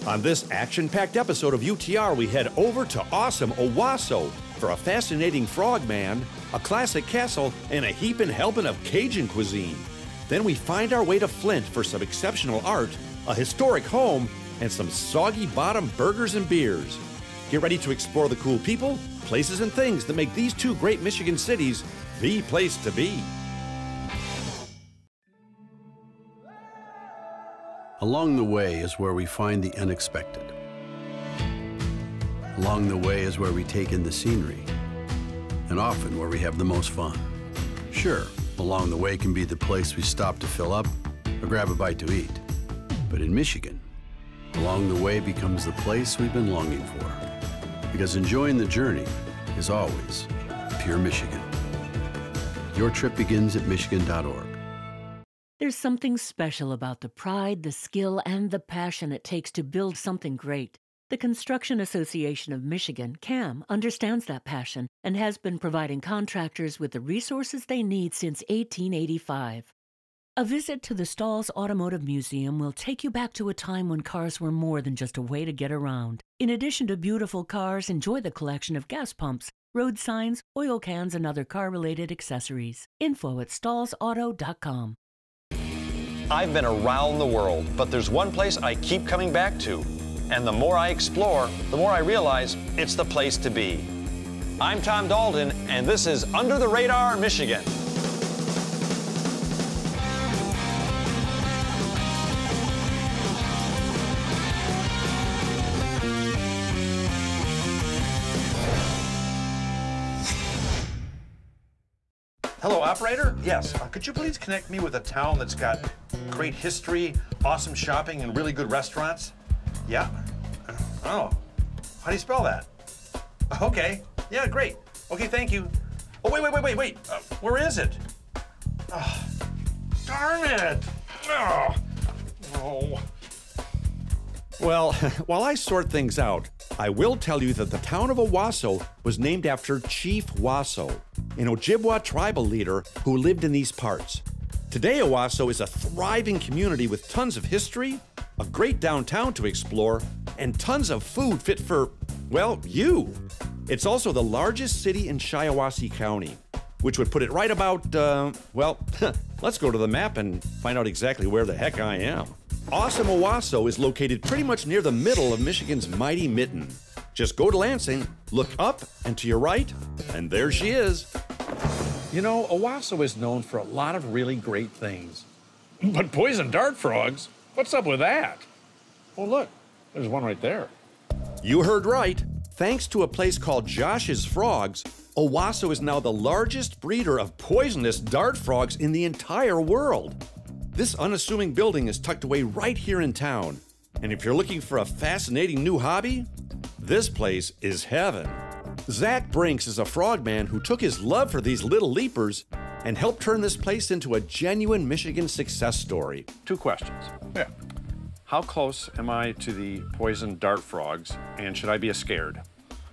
On this action-packed episode of UTR, we head over to awesome Owosso for a fascinating frogman, a classic castle, and a heapin' helpin' of Cajun cuisine. Then we find our way to Flint for some exceptional art, a historic home, and some Soggy Bottom burgers and beers. Get ready to explore the cool people, places, and things that make these two great Michigan cities the place to be. Along the way is where we find the unexpected. Along the way is where we take in the scenery, and often where we have the most fun. Sure, along the way can be the place we stop to fill up or grab a bite to eat. But in Michigan, along the way becomes the place we've been longing for. Because enjoying the journey is always pure Michigan. Your trip begins at michigan.org. There's something special about the pride, the skill, and the passion it takes to build something great. The Construction Association of Michigan, CAM, understands that passion and has been providing contractors with the resources they need since 1885. A visit to the Stalls Automotive Museum will take you back to a time when cars were more than just a way to get around. In addition to beautiful cars, enjoy the collection of gas pumps, road signs, oil cans, and other car-related accessories. Info at stallsauto.com. I've been around the world, but there's one place I keep coming back to. And the more I explore, the more I realize it's the place to be. I'm Tom Dalton, and this is Under the Radar, Michigan. Hello, operator? Yes, could you please connect me with a town that's got great history, awesome shopping, and really good restaurants? Yeah? Oh, how do you spell that? Okay, yeah, great. Okay, thank you. Oh, wait. Where is it? Oh, darn it. Oh. Well, while I sort things out, I will tell you that the town of Owosso was named after Chief Wasso, an Ojibwa tribal leader who lived in these parts. Today, Owosso is a thriving community with tons of history, a great downtown to explore, and tons of food fit for, well, you. It's also the largest city in Shiawassee County, which would put it right about, well, let's go to the map and find out exactly where the heck I am. Awesome Owosso is located pretty much near the middle of Michigan's mighty mitten. Just go to Lansing, look up and to your right, and there she is. You know, Owosso is known for a lot of really great things. But poison dart frogs? What's up with that? Oh, look, there's one right there. You heard right. Thanks to a place called Josh's Frogs, Owosso is now the largest breeder of poisonous dart frogs in the entire world. This unassuming building is tucked away right here in town. And if you're looking for a fascinating new hobby, this place is heaven. Zach Brinks is a frogman who took his love for these little leapers and helped turn this place into a genuine Michigan success story. 2 questions. Yeah. How close am I to the poison dart frogs, and should I be scared?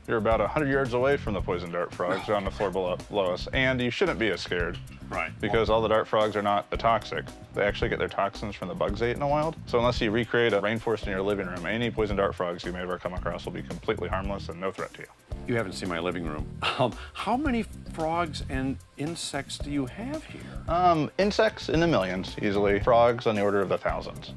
You're about 100 yards away from the poison dart frogs on the floor below us, and you shouldn't be as scared. Right. Because all the dart frogs are not toxic. They actually get their toxins from the bugs they ate in the wild. So unless you recreate a rainforest in your living room, any poison dart frogs you may ever come across will be completely harmless and no threat to you. You haven't seen my living room. How many frogs and insects do you have here? Insects in the millions, easily. Frogs on the order of the thousands.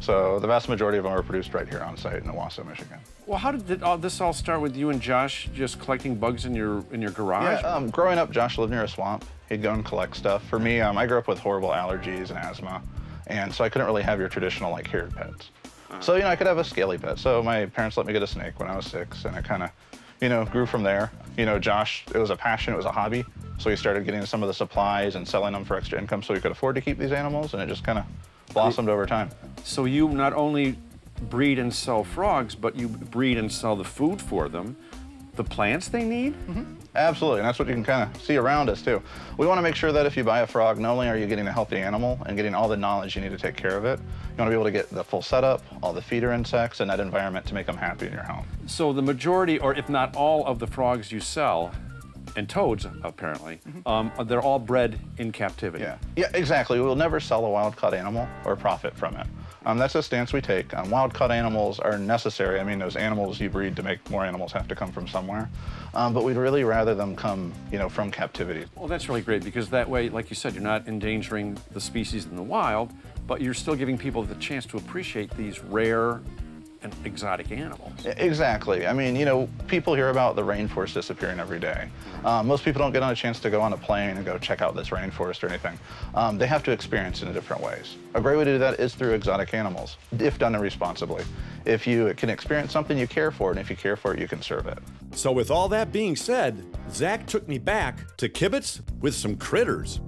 So the vast majority of them are produced right here on site in Owosso, Michigan. Well, how did this all start with you and Josh just collecting bugs in your garage? Yeah, growing up, Josh lived near a swamp. He'd go and collect stuff. For me, I grew up with horrible allergies and asthma, and so I couldn't really have your traditional, like, haired pets. So, I could have a scaly pet. So my parents let me get a snake when I was 6, and it kind of, grew from there. Josh, it was a passion, it was a hobby, so he started getting some of the supplies and selling them for extra income so he could afford to keep these animals, and it just kind of blossomed over time. So you not only breed and sell frogs, but you breed and sell the food for them, the plants they need? Mm-hmm. Absolutely, and that's what you can kind of see around us, too. We want to make sure that if you buy a frog, not only are you getting a healthy animal and getting all the knowledge you need to take care of it, you want to be able to get the full setup, all the feeder insects, and that environment to make them happy in your home. So the majority, or if not all, of the frogs you sell and toads, apparently, they're all bred in captivity. Yeah, exactly. We'll never sell a wild-caught animal or profit from it. That's a stance we take. Wild-caught animals are necessary. I mean, those animals you breed to make more animals have to come from somewhere. But we'd really rather them come, from captivity. Well, that's really great, because that way, like you said, you're not endangering the species in the wild, but you're still giving people the chance to appreciate these rare and exotic animals. Exactly. I mean, people hear about the rainforest disappearing every day. Most people don't get on a chance to go on a plane and go check out this rainforest or anything. They have to experience it in different ways. A great way to do that is through exotic animals, if done responsibly. If you can experience something, you care for it, and if you care for it, you can serve it. So with all that being said, Zach took me back to Kibitz with some critters.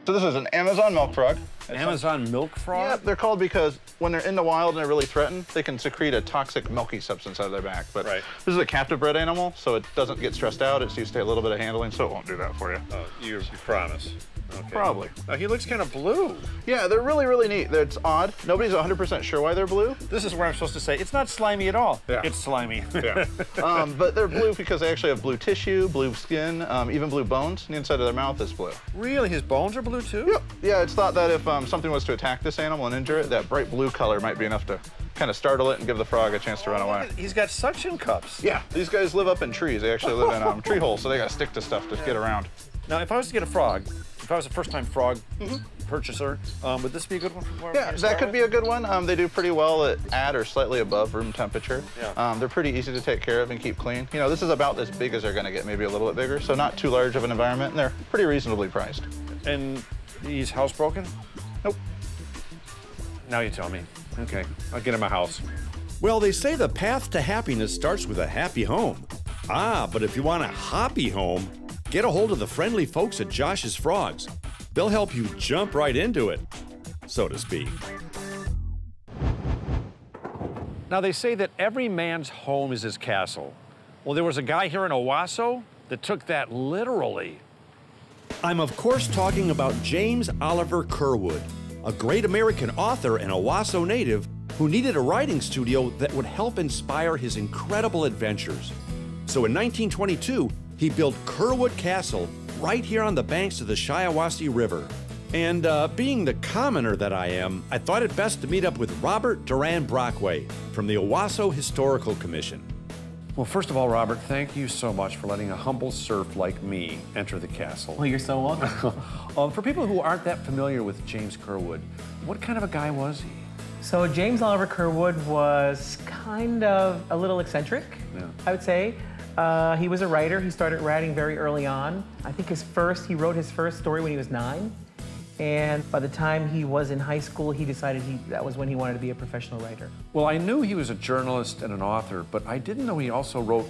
So this is an Amazon milk frog. Amazon milk frog? Yeah, they're called because when they're in the wild and they're really threatened, they can secrete a toxic milky substance out of their back. But this is a captive bred animal, so it doesn't get stressed out. It's used to a little bit of handling, so it won't do that for you. Oh, you promise? Okay. Probably. Oh, he looks kind of blue. Yeah, they're really, really neat. It's odd. Nobody's 100% sure why they're blue. This is where I'm supposed to say, it's not slimy at all. Yeah. It's slimy. Yeah. But they're blue because they actually have blue tissue, blue skin, even blue bones. And the inside of their mouth is blue. Really? His bones are blue too? Yep. Yeah, it's thought that if something was to attack this animal and injure it, that bright blue color might be enough to kind of startle it and give the frog a chance to run away. He's got suction cups. Yeah, these guys live up in trees. They actually live in tree holes, so they got to stick to stuff to get around. Now, if I was to get a frog, if I was a first-time frog purchaser, would this be a good one for Yeah, that could be a good one. They do pretty well at or slightly above room temperature. Yeah. They're pretty easy to take care of and keep clean. This is about as big as they're going to get, maybe a little bit bigger, so not too large of an environment, and they're pretty reasonably priced. And he's housebroken? Nope. Now you tell me. Okay, I'll get him a house. Well, they say the path to happiness starts with a happy home. But if you want a hoppy home, get a hold of the friendly folks at Josh's Frogs. They'll help you jump right into it, so to speak. Now, they say that every man's home is his castle. Well, there was a guy here in Owosso that took that literally. I'm, of course, talking about James Oliver Curwood, a great American author and Owosso native who needed a writing studio that would help inspire his incredible adventures. So in 1922, he built Curwood Castle right here on the banks of the Shiawassee River. And being the commoner that I am, I thought it best to meet up with Robert Duran Brockway from the Owosso Historical Commission. Well, first of all, Robert, thank you so much for letting a humble serf like me enter the castle. Well, you're so welcome. For people who aren't that familiar with James Curwood, what kind of a guy was he? So James Oliver Curwood was kind of a little eccentric, I would say. He was a writer. He started writing very early on. I think he wrote his first story when he was 9. And by the time he was in high school, he decided that was when he wanted to be a professional writer. Well, I knew he was a journalist and an author, but I didn't know he also wrote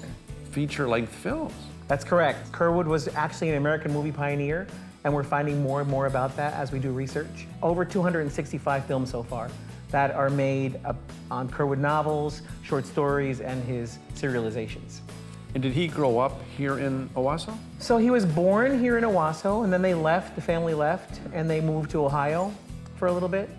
feature-length films. That's correct. Curwood was actually an American movie pioneer, and we're finding more and more about that as we do research. Over 265 films so far that are made on Curwood novels, short stories, and his serializations. And did he grow up here in Owosso? So he was born here in Owosso, and then the family left, and they moved to Ohio for a little bit.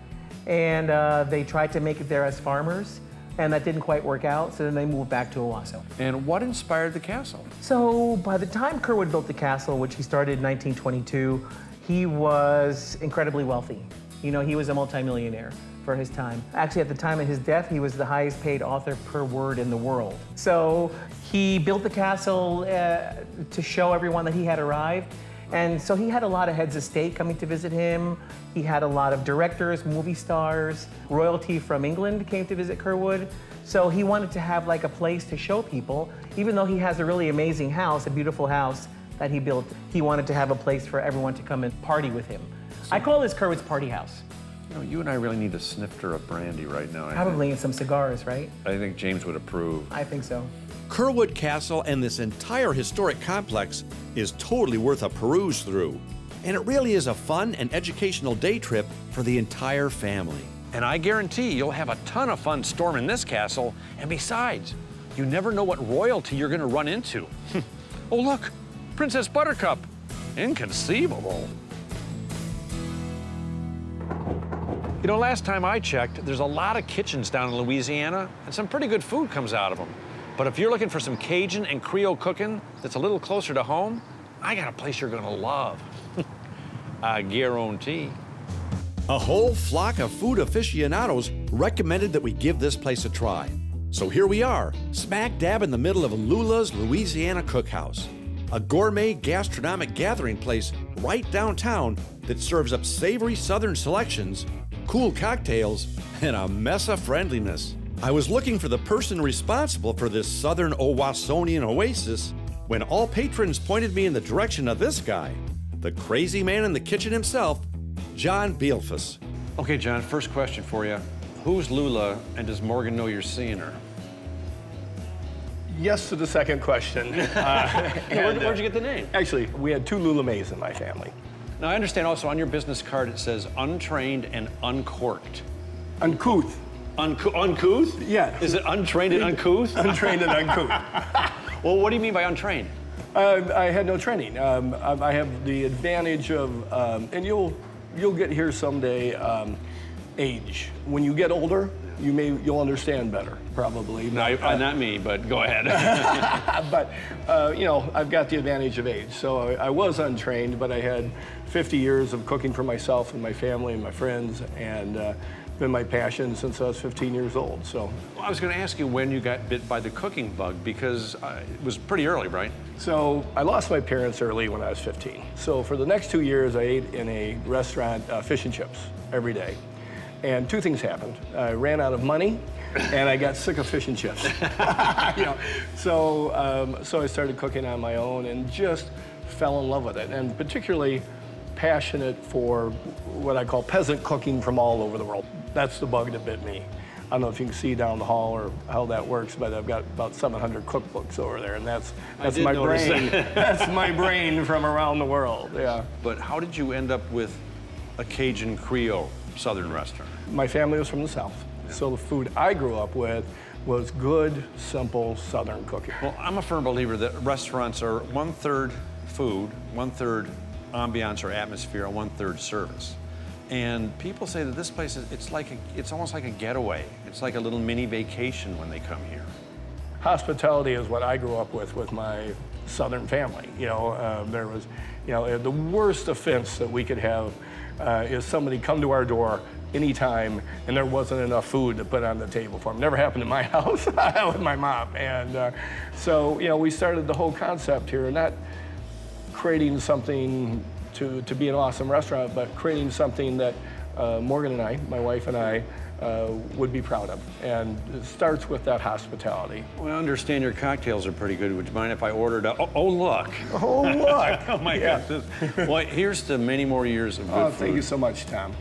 And they tried to make it there as farmers, and that didn't quite work out, so then they moved back to Owosso. And what inspired the castle? So by the time Curwood built the castle, which he started in 1922, he was incredibly wealthy. He was a multimillionaire for his time. Actually, at the time of his death, he was the highest paid author per word in the world. So he built the castle to show everyone that he had arrived. And so he had a lot of heads of state coming to visit him. He had a lot of directors, movie stars, royalty from England came to visit Curwood. So he wanted to have like a place to show people, even though he has a really amazing house, a beautiful house that he built, he wanted to have a place for everyone to come and party with him. I call this Curwood's party house. You and I really need a snifter of brandy right now. Probably and some cigars, right? I think James would approve. I think so. Curwood Castle and this entire historic complex is totally worth a peruse through. And it really is a fun and educational day trip for the entire family. And I guarantee you'll have a ton of fun storming this castle. And besides, you never know what royalty you're gonna run into. Oh, look, Princess Buttercup. Inconceivable. Last time I checked, there's a lot of kitchens down in Louisiana, and some pretty good food comes out of them. But if you're looking for some Cajun and Creole cooking that's a little closer to home, I got a place you're gonna love. I guarantee. A whole flock of food aficionados recommended that we give this place a try. So here we are, smack dab in the middle of Lula's Louisiana Cookhouse, a gourmet gastronomic gathering place right downtown that serves up savory Southern selections, cool cocktails, and a mess of friendliness. I was looking for the person responsible for this Southern Owossonian oasis when all patrons pointed me in the direction of this guy, the crazy man in the kitchen himself, John Beelfus. Okay, John, first question for you. Who's Lula, and does Morgan know you're seeing her? Yes to the second question. Where'd you get the name? Actually, we had 2 Lula Mays in my family. Now, I understand also on your business card it says untrained and uncorked. Uncouth. Uncouth? Yeah. Is it untrained and uncouth? Untrained and uncouth. Well, what do you mean by untrained? I had no training. I have the advantage of, and you'll get here someday, age. When you get older, you'll understand better, probably. No, not me, but go ahead. But, you know, I've got the advantage of age. So I was untrained, but I had 50 years of cooking for myself and my family and my friends, and been my passion since I was 15 years old, so. Well, I was gonna ask you when you got bit by the cooking bug, because it was pretty early, right? So I lost my parents early when I was 15. So for the next 2 years, I ate in a restaurant, fish and chips, every day. And 2 things happened. I ran out of money, and I got sick of fish and chips. You know, so I started cooking on my own and just fell in love with it, and particularly passionate for what I call peasant cooking from all over the world. That's the bug that bit me. I don't know if you can see down the hall or how that works, but I've got about 700 cookbooks over there, and that's my brain. That's my brain from around the world, yeah. But how did you end up with a Cajun Creole Southern restaurant? My family was from the South, so the food I grew up with was good, simple Southern cooking. Well, I'm a firm believer that restaurants are 1/3 food, 1/3 ambiance or atmosphere, and 1/3 service. And people say that this place is, it's almost like a getaway. It's like a little mini vacation when they come here. Hospitality is what I grew up with my Southern family. You know, there was, you know, the worst offense that we could have is somebody come to our door anytime and there wasn't enough food to put on the table for them. Never happened in my house with my mom. And so, you know, we started the whole concept here, not creating something to be an awesome restaurant, but creating something that Morgan and I, my wife and I, would be proud of. And it starts with that hospitality. Well, I understand your cocktails are pretty good. Would you mind if I ordered a, oh look. Oh, look. Oh my goodness. Well, here's to many more years of good food. Thank you so much, Tom.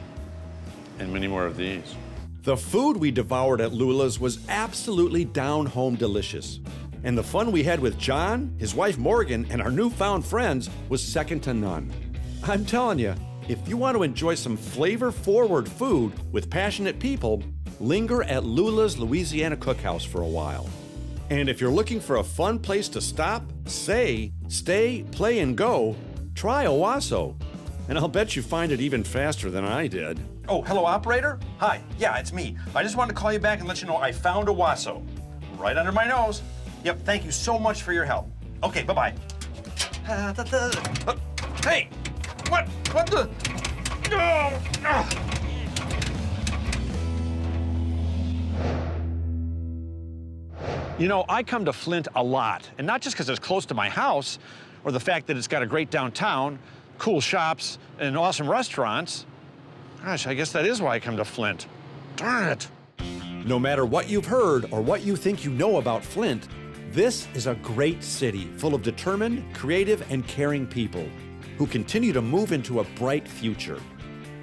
And many more of these. The food we devoured at Lula's was absolutely down-home delicious. And the fun we had with John, his wife Morgan, and our newfound friends was second to none. I'm telling you, if you want to enjoy some flavor-forward food with passionate people, linger at Lula's Louisiana Cookhouse for a while. And if you're looking for a fun place to stop, stay, play, and go, try Owosso. And I'll bet you find it even faster than I did. Oh, hello, operator? Hi, yeah, it's me. I just wanted to call you back and let you know I found Owosso. Right under my nose. Yep, thank you so much for your help. Okay, bye-bye. Hey! What the? No! You know, I come to Flint a lot, and not just because it's close to my house, or the fact that it's got a great downtown, cool shops, and awesome restaurants. Gosh, I guess that is why I come to Flint. Darn it. No matter what you've heard or what you think you know about Flint, this is a great city full of determined, creative, and caring people who continue to move into a bright future.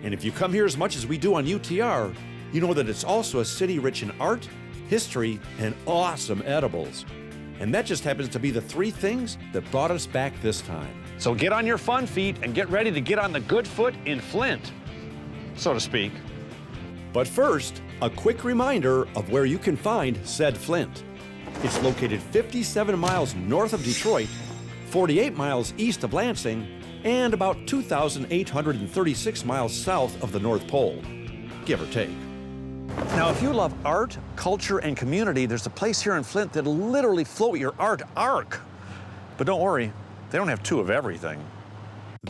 And if you come here as much as we do on UTR, you know that it's also a city rich in art, history, and awesome edibles. And that just happens to be the 3 things that brought us back this time. So get on your fun feet and get ready to get on the good foot in Flint, so to speak. But first, a quick reminder of where you can find said Flint. It's located 57 miles north of Detroit, 48 miles east of Lansing, and about 2,836 miles south of the North Pole, give or take. Now, if you love art, culture, and community, there's a place here in Flint that'll literally float your art arc. But don't worry, they don't have two of everything.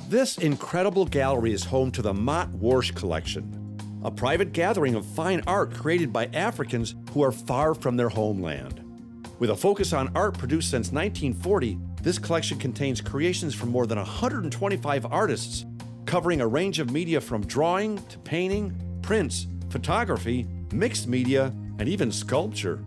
This incredible gallery is home to the Mott-Warsh collection, a private gathering of fine art created by Africans who are far from their homeland. With a focus on art produced since 1940, this collection contains creations from more than 125 artists, covering a range of media from drawing to painting, prints, photography, mixed media, and even sculpture.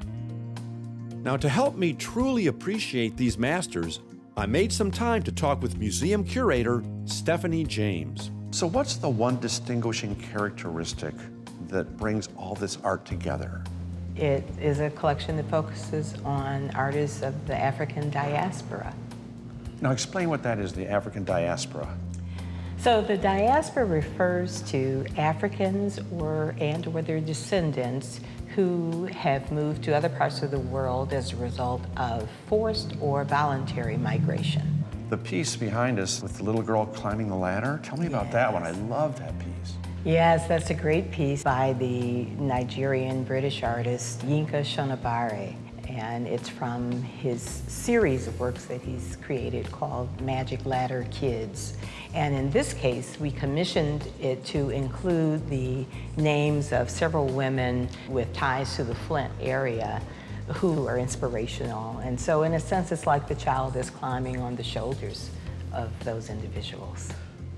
Now, to help me truly appreciate these masters, I made some time to talk with museum curator Stephanie James. So what's the one distinguishing characteristic that brings all this art together? It is a collection that focuses on artists of the African Diaspora. Now explain what that is, the African Diaspora. So the diaspora refers to Africans or their descendants who have moved to other parts of the world as a result of forced or voluntary migration. The piece behind us with the little girl climbing the ladder, tell me about that one. I love that piece. Yes, that's a great piece by the Nigerian-British artist Yinka Shonibare. And it's from his series of works that he's created called Magic Ladder Kids. And in this case, we commissioned it to include the names of several women with ties to the Flint area who are inspirational. And so in a sense, it's like the child is climbing on the shoulders of those individuals.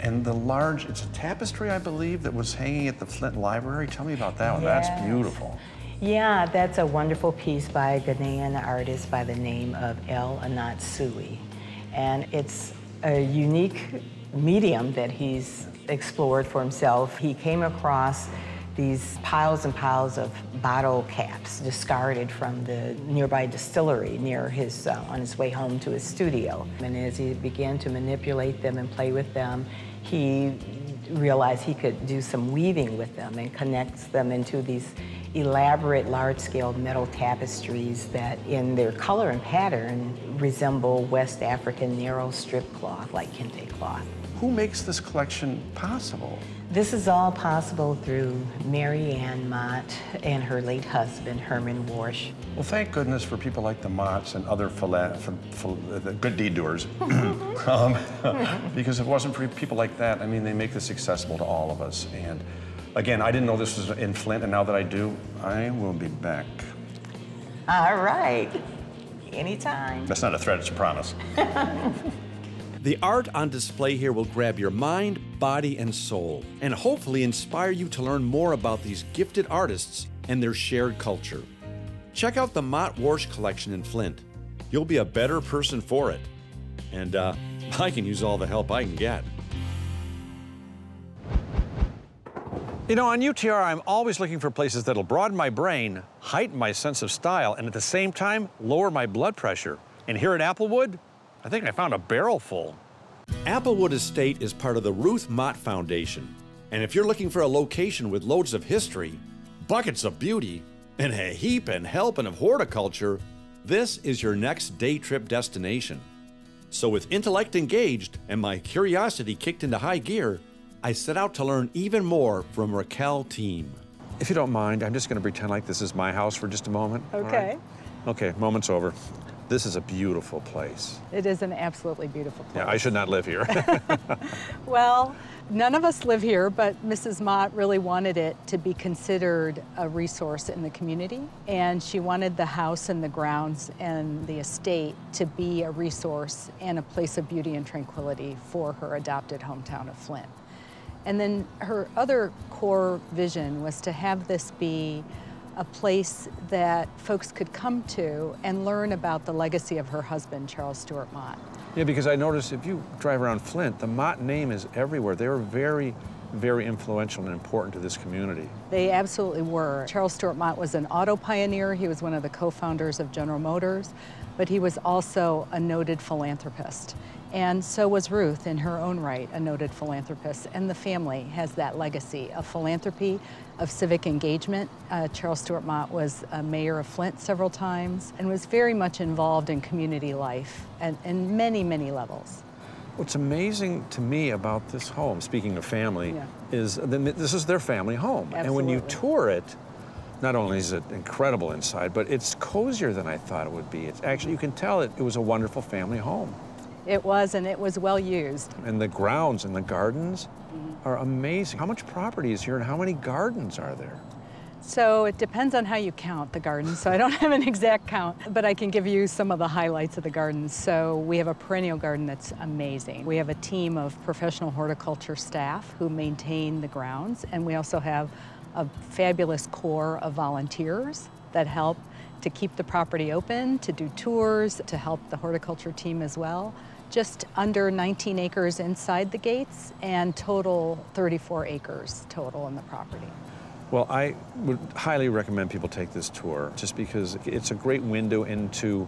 And the large, it's a tapestry, I believe, that was hanging at the Flint Library. Tell me about that one. Yes. That's beautiful. Yeah, that's a wonderful piece by a Ghanaian artist by the name of El Anatsui. And it's a unique medium that he's explored for himself. He came across these piles and piles of bottle caps discarded from the nearby distillery near his, on his way home to his studio. And as he began to manipulate them and play with them, he realized he could do some weaving with them and connect them into these elaborate, large-scale metal tapestries that in their color and pattern resemble West African narrow strip cloth, like kente cloth. Who makes this collection possible? This is all possible through Mary Ann Mott and her late husband, Herman Warsh. Well, thank goodness for people like the Motts and other the good deed doers. Because if it wasn't for people like that, I mean, they make this accessible to all of us. And again, I didn't know this was in Flint, and now that I do, I will be back. All right. Anytime. That's not a threat, it's a promise. The art on display here will grab your mind, body, and soul, and hopefully inspire you to learn more about these gifted artists and their shared culture. Check out the Mott-Warsh collection in Flint. You'll be a better person for it. And I can use all the help I can get. You know, on UTR, I'm always looking for places that'll broaden my brain, heighten my sense of style, and at the same time, lower my blood pressure. And here at Applewood, I think I found a barrel full. Applewood Estate is part of the Ruth Mott Foundation. And if you're looking for a location with loads of history, buckets of beauty, and a heapin' helpin' of horticulture, this is your next day trip destination. So with intellect engaged and my curiosity kicked into high gear, I set out to learn even more from Raquel Team. If you don't mind, I'm just going to pretend like this is my house for just a moment. Okay. Right? Okay, moment's over. This is a beautiful place. It is an absolutely beautiful place. Yeah, I should not live here. Well, none of us live here, but Mrs. Mott really wanted it to be considered a resource in the community. And she wanted the house and the grounds and the estate to be a resource and a place of beauty and tranquility for her adopted hometown of Flint. And then her other core vision was to have this be a place that folks could come to and learn about the legacy of her husband, Charles Stewart Mott. Yeah, because I noticed if you drive around Flint, the Mott name is everywhere. They were very, very influential and important to this community. They absolutely were. Charles Stewart Mott was an auto pioneer. He was one of the co-founders of General Motors, but he was also a noted philanthropist. And so was Ruth, in her own right, a noted philanthropist. And the family has that legacy of philanthropy, of civic engagement. Charles Stewart Mott was a mayor of Flint several times and was very much involved in community life and in many, many levels. What's amazing to me about this home, speaking of family, is this is their family home. Absolutely. And when you tour it, Not only is it incredible inside, but it's cozier than I thought it would be. It's actually, you can tell it was a wonderful family home. It was, and it was well used. And the grounds and the gardens are amazing. How much property is here and how many gardens are there? So it depends on how you count the gardens, so I don't have an exact count, but I can give you some of the highlights of the gardens. So we have a perennial garden that's amazing. We have a team of professional horticulture staff who maintain the grounds, and we also have a fabulous core of volunteers that help to keep the property open, to do tours, to help the horticulture team as well. Just under 19 acres inside the gates and total 34 acres total in the property. Well, I would highly recommend people take this tour just because it's a great window into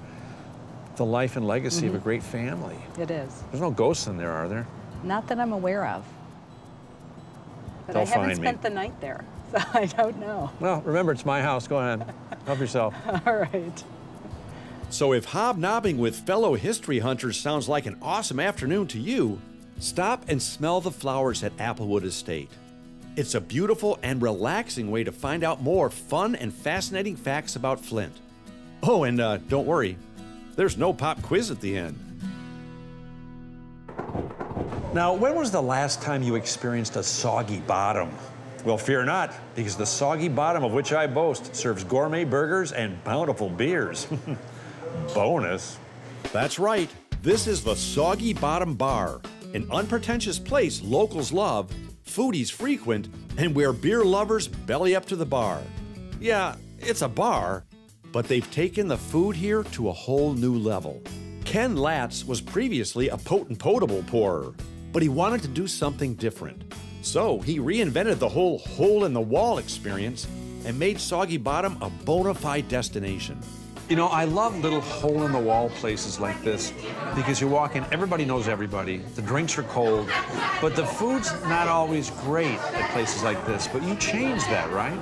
the life and legacy of a great family. It is. There's no ghosts in there, are there? Not that I'm aware of. But They'll I haven't find me. spent the night there, so I don't know. Well, remember, it's my house. Go ahead. Help yourself. All right. So if hobnobbing with fellow history hunters sounds like an awesome afternoon to you, stop and smell the flowers at Applewood Estate. It's a beautiful and relaxing way to find out more fun and fascinating facts about Flint. Oh, and don't worry, there's no pop quiz at the end. Now, when was the last time you experienced a soggy bottom? Well, fear not, because the Soggy Bottom, of which I boast, serves gourmet burgers and bountiful beers. Bonus. That's right. This is the Soggy Bottom Bar, an unpretentious place locals love, foodies frequent, and where beer lovers belly up to the bar. Yeah, it's a bar, but they've taken the food here to a whole new level. Ken Latz was previously a potable pourer, but he wanted to do something different. So he reinvented the whole hole-in-the-wall experience and made Soggy Bottom a bona fide destination. You know, I love little hole-in-the-wall places like this because you walk in, everybody knows everybody, the drinks are cold, but the food's not always great at places like this, but you change that, right?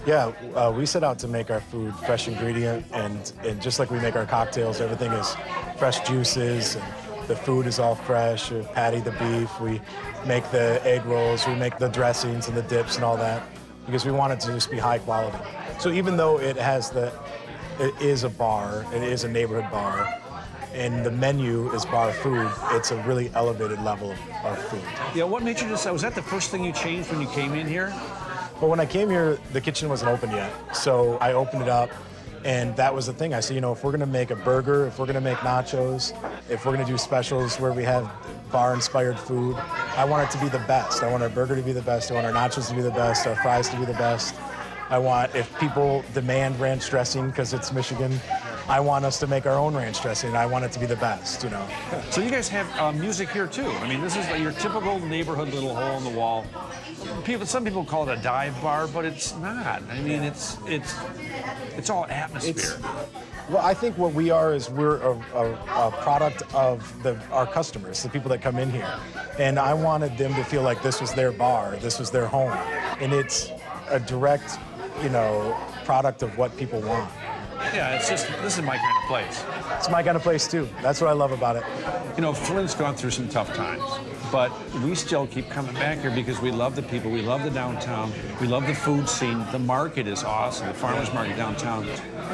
Yeah, we set out to make our food fresh ingredient, and just like we make our cocktails, everything is fresh juices, and the food is all fresh. We patty the beef, we make the egg rolls, we make the dressings and the dips and all that, because we want it to just be high quality. So even though it is a bar, it is a neighborhood bar, and the menu is bar food, it's a really elevated level of food. Yeah, what made you decide? Was that the first thing you changed when you came in here? Well, when I came here, the kitchen wasn't open yet, so I opened it up, and that was the thing. I said, you know, if we're gonna make a burger, if we're gonna make nachos, if we're gonna do specials where we have bar-inspired food, I want it to be the best. I want our burger to be the best, I want our nachos to be the best, our fries to be the best. I want, if people demand ranch dressing because it's Michigan, I want us to make our own ranch dressing, and I want it to be the best, you know. So you guys have music here too. I mean, this is your typical neighborhood little hole in the wall. Some people call it a dive bar, but it's not. I mean, it's all atmosphere. Well, I think what we are is we're a product of our customers, the people that come in here. And I wanted them to feel like this was their bar, this was their home. And it's a direct, you know, product of what people want. Yeah, it's just, this is my kind of place. It's my kind of place too. That's what I love about it. You know, Flint's gone through some tough times, but we still keep coming back here because we love the people, we love the downtown, we love the food scene. The market is awesome, the farmers market downtown.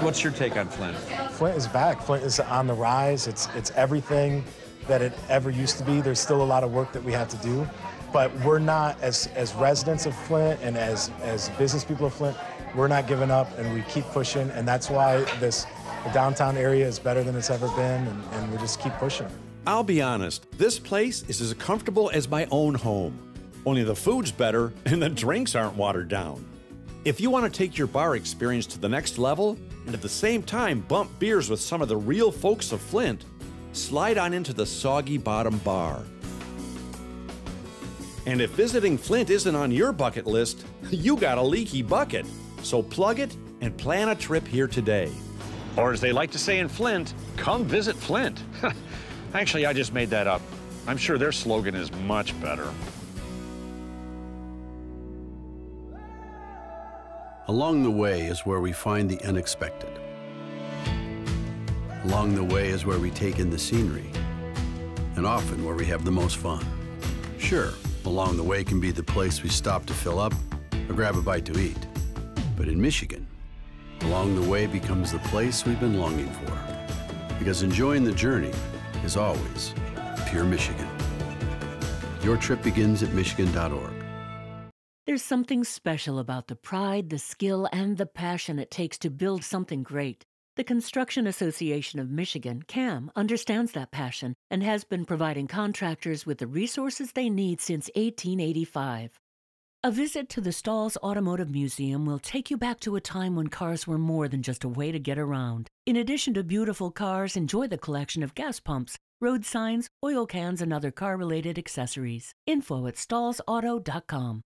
What's your take on Flint? Flint is back. Flint is on the rise. It's everything that it ever used to be. There's still a lot of work that we have to do, but we're not, as residents of Flint and as business people of Flint, we're not giving up, and we keep pushing, and that's why the downtown area is better than it's ever been, and we just keep pushing. I'll be honest, this place is as comfortable as my own home. Only the food's better and the drinks aren't watered down. If you want to take your bar experience to the next level and at the same time bump beers with some of the real folks of Flint, slide on into the Soggy Bottom Bar. And if visiting Flint isn't on your bucket list, you got a leaky bucket. So plug it and plan a trip here today. Or as they like to say in Flint, come visit Flint. Actually, I just made that up. I'm sure their slogan is much better. Along the way is where we find the unexpected. Along the way is where we take in the scenery, and often where we have the most fun. Sure, along the way can be the place we stop to fill up or grab a bite to eat. But in Michigan, along the way becomes the place we've been longing for. Because enjoying the journey is always pure Michigan. Your trip begins at michigan.org. There's something special about the pride, the skill, and the passion it takes to build something great. The Construction Association of Michigan, CAM, understands that passion and has been providing contractors with the resources they need since 1885. A visit to the Stalls Automotive Museum will take you back to a time when cars were more than just a way to get around. In addition to beautiful cars, enjoy the collection of gas pumps, road signs, oil cans, and other car-related accessories. Info at stallsauto.com.